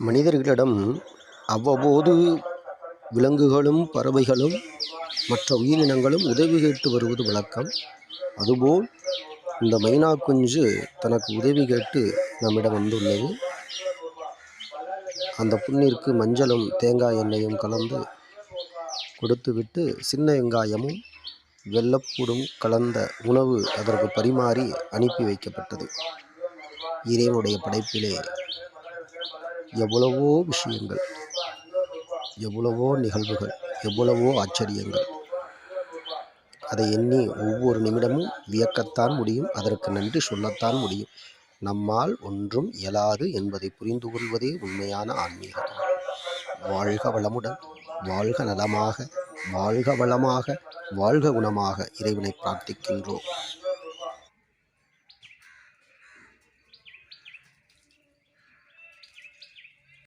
மனிதர்களிடம் அவ்வப்போது விலங்குகளும் பறவைகளும் மற்ற உயிரினங்களும் உதவி கேட்டு வருவது வழக்கம். அதுபோல் இந்த மைனா குஞ்சு தனக்கு உதவி கேட்டு நம்மிடம் வந்துள்ளது. அந்த புண்ணிற்கு மஞ்சளும் தேங்காய் எண்ணெயும் கலந்து கொடுத்துவிட்டு சின்ன வெங்காயமும் வெள்ளப்பூடும் கலந்த உணவு அதற்கு பரிமாறி அனுப்பி வைக்கப்பட்டது. இறைவனுடைய படைப்பிலே எவ்வளவோ விஷயங்கள், எவ்வளவோ நிகழ்வுகள், எவ்வளவோ ஆச்சரியங்கள். அதை எண்ணி ஒவ்வொரு நிமிடமும் வியக்கத்தான் முடியும், அதற்கு நன்றி சொல்லத்தான் முடியும். நம்மால் ஒன்றும் இயலாது என்பதை புரிந்து கொள்வதே உண்மையான ஆன்மீகம். வாழ்க வளமுடன், வாழ்க நலமாக, வாழ்க வளமாக, வாழ்க குணமாக இறைவனை பிரார்த்திக்கின்றோம்.